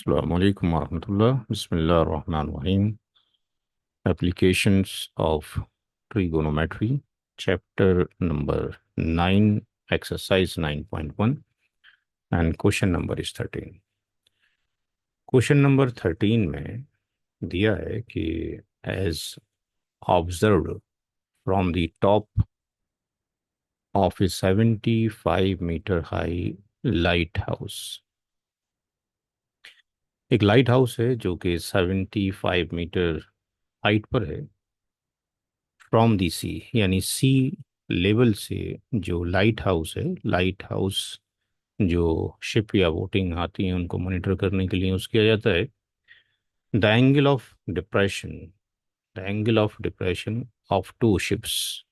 Assalamu alaikum warahmatullah. Bismillah ar-Rahman ar-Rahim. Applications of trigonometry, chapter number 9, exercise 9.1, and question number is 13. Question number 13 में दिया है कि as observed from the top of a 75 metre high lighthouse. एक lighthouse है जो कि 75 metre height पर है फ्रॉम दी सी, यानी सी लेवल से। जो लाइट हाउस है, लाइट हाउस जो शिप या बोटिंग आती हैं उनको मॉनिटर करने के लिए यूज़ किया जाता है। The angle of depression, the angle of depression of two ships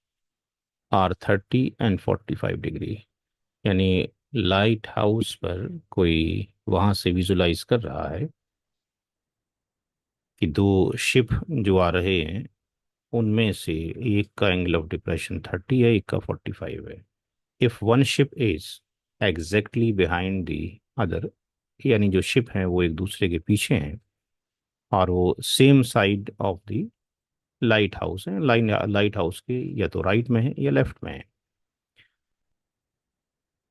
are 30 and 45 degree. यानी लाइट हाउस पर कोई वहाँ से विजुलाइज कर रहा है कि दो शिप जो आ रहे हैं उनमें से एक का एंगल ऑफ डिप्रेशन 30 है, एक का 45 है। If one ship is exactly behind the other, यानी जो शिप हैं वो एक दूसरे के पीछे हैं और वो same side of the light house है, लाइट हाउस के या तो राइट में है या लेफ्ट में है।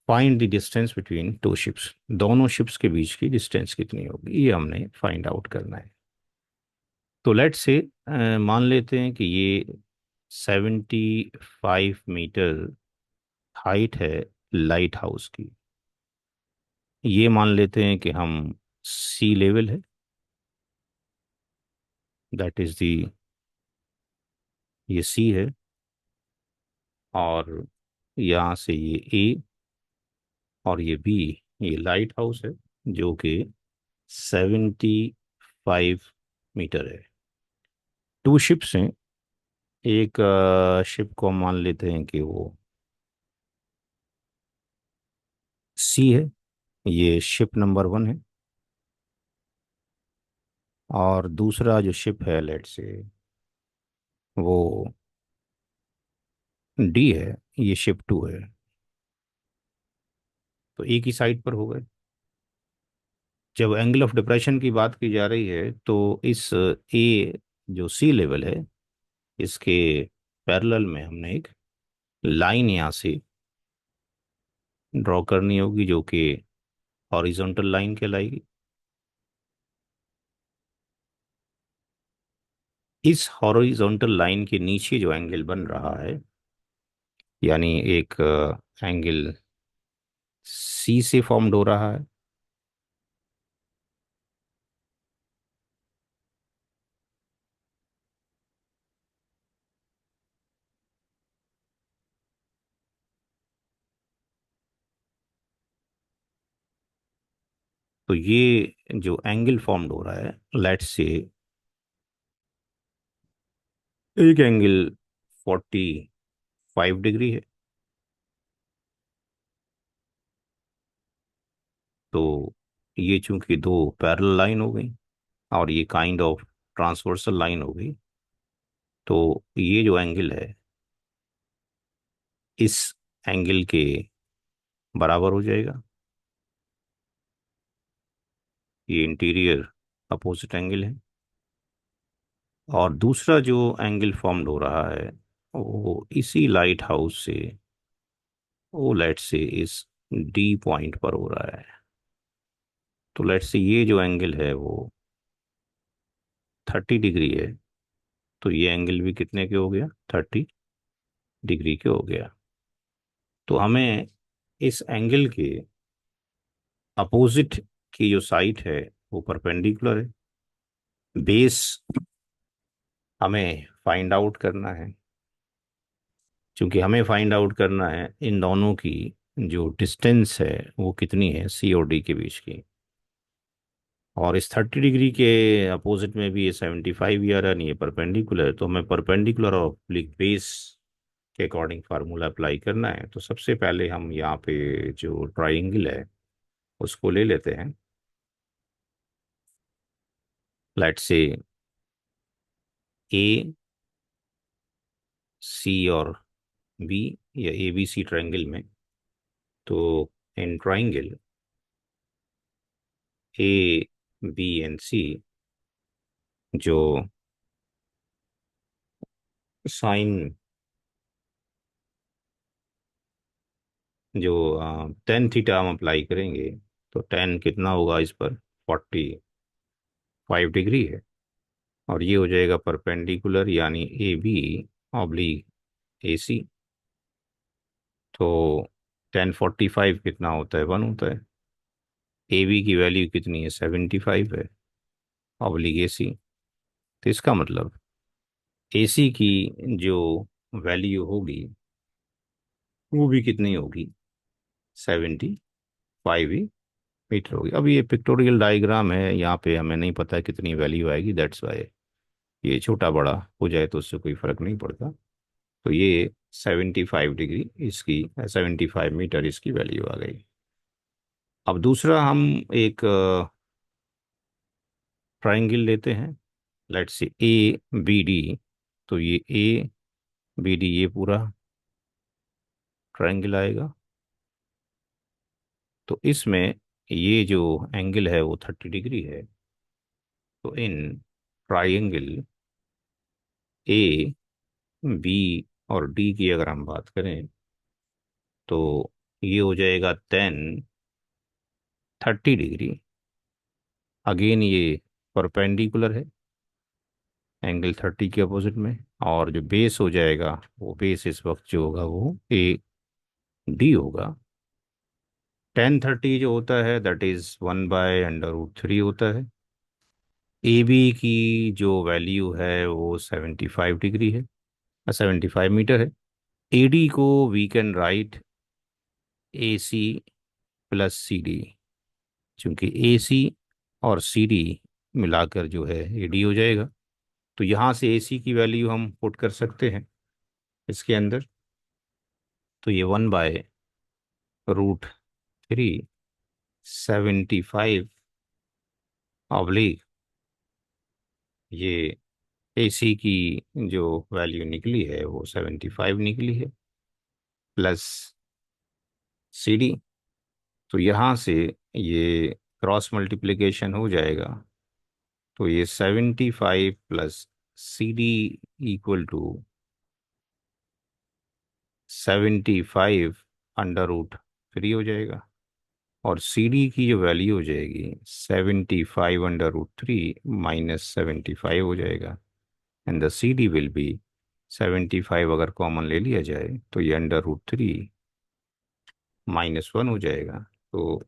Find the distance between two ships, दोनों शिप्स के बीच की डिस्टेंस कितनी होगी ये हमने फाइंड आउट करना है। तो लेट्स से मान लेते हैं कि ये 75 मीटर हाइट है लाइट हाउस की। ये मान लेते हैं कि हम सी लेवल है, दैट इज दी, ये सी है और यहाँ से ये ए और ये बी, ये लाइट हाउस है जो कि 75 मीटर है। टू शिप्स हैं, एक शिप को हम मान लेते हैं कि वो सी है, ये शिप नंबर 1 है। और दूसरा जो शिप है लेट से वो डी है, ये शिप 2 है। तो एक ही साइड पर हो गए। जब एंगल ऑफ डिप्रेशन की बात की जा रही है तो इस ए जो सी लेवल है इसके पैरेलल में हमने एक लाइन यहाँ से ड्रॉ करनी होगी जो कि हॉरिजॉन्टल लाइन कहलाएगी। इस हॉरिजॉन्टल लाइन के नीचे जो एंगल बन रहा है, यानी एक एंगल सी से फॉर्म्ड हो रहा है, तो ये जो एंगल फॉर्म्ड हो रहा है लेट्स से एक एंगल 45 डिग्री है। तो ये चूंकि दो पैरेलल लाइन हो गई और ये काइंड ऑफ ट्रांसवर्सल लाइन हो गई, तो ये जो एंगल है इस एंगल के बराबर हो जाएगा। ये इंटीरियर अपोजिट एंगल है। और दूसरा जो एंगल फॉर्म्ड हो रहा है वो इसी लाइट हाउस से, वो लेट से इस डी पॉइंट पर हो रहा है। तो लेट से ये जो एंगल है वो 30 डिग्री है, तो ये एंगल भी कितने के हो गया, 30 डिग्री के हो गया। तो हमें इस एंगल के अपोजिट की जो साइड है वो परपेंडिकुलर है। बेस हमें फाइंड आउट करना है। क्योंकि हमें फाइंड आउट करना है इन दोनों की जो डिस्टेंस है वो कितनी है सी और डी के बीच की। और इस 30 डिग्री के अपोजिट में भी ये 75 ईयर है, नहीं ये परपेंडिकुलर है। तो हमें परपेंडिकुलर और ऑब्लिक बेस के अकॉर्डिंग फार्मूला अप्लाई करना है। तो सबसे पहले हम यहाँ पे जो ट्राइंगल है उसको ले लेते हैं। लेट्स से ए सी और बी, या ए बी सी ट्राइंगल में, तो in triangle A B and C जो साइन जो टेन थीटा हम अप्लाई करेंगे, तो टेन कितना होगा इस पर, 45 डिग्री है। और ये हो जाएगा परपेंडिकुलर, यानी ए बी ऑब्लिक ए सी। तो 1045 कितना होता है, 1 होता है। ए बी की वैल्यू कितनी है, 75 है, ऑब्लिक ए सी। तो इसका मतलब ए सी की जो वैल्यू होगी वो भी कितनी होगी, 75 ही मीटर होगी। अब ये पिक्टोरियल डायग्राम है, यहाँ पे हमें नहीं पता कितनी वैल्यू आएगी, दैट्स वाई ये छोटा बड़ा हो जाए तो उससे कोई फर्क नहीं पड़ता। तो ये 75 डिग्री इसकी, 75 मीटर इसकी वैल्यू आ गई। अब दूसरा हम एक ट्राइंगल लेते हैं, let's say A B D. तो ये ए बी डी ये पूरा ट्राइंगल आएगा। तो इसमें ये जो एंगल है वो 30 डिग्री है। तो इन ट्राइंगल ए बी और डी की अगर हम बात करें, तो ये हो जाएगा 30 डिग्री। अगेन ये परपेंडिकुलर है एंगल 30 के अपोजिट में। और जो बेस हो जाएगा, वो बेस इस वक्त जो होगा वो ए डी होगा। 1030 जो होता है दैट इज 1/√3 होता है। ए बी की जो वैल्यू है वो 75 डिग्री है, 75 मीटर है। ए डी को we can write A C plus C D, क्योंकि ए सी और सी डी मिलाकर जो है ए डी हो जाएगा। तो यहाँ से ए सी की वैल्यू हम पुट कर सकते हैं इसके अंदर। तो ये 1/√3, 75 ऑब्लिक ये ए सी की जो वैल्यू निकली है वो 75 निकली है, प्लस सी डी। तो यहाँ से ये क्रॉस मल्टीप्लिकेशन हो जाएगा। तो ये 75 plus C D equal to 75 √3 हो जाएगा। और सी डी की जो वैल्यू हो जाएगी 75 √3 माइनस 75 हो जाएगा। And the C D will be 75, अगर कॉमन ले लिया जाए तो ये √3 -1 हो जाएगा। तो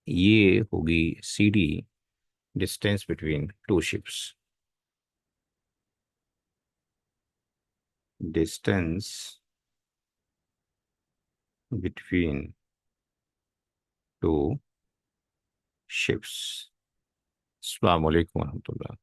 ये होगी C D, distance between two ships, distance between two ships. अस्सलाम वालेकुम वरहमतुल्लाह।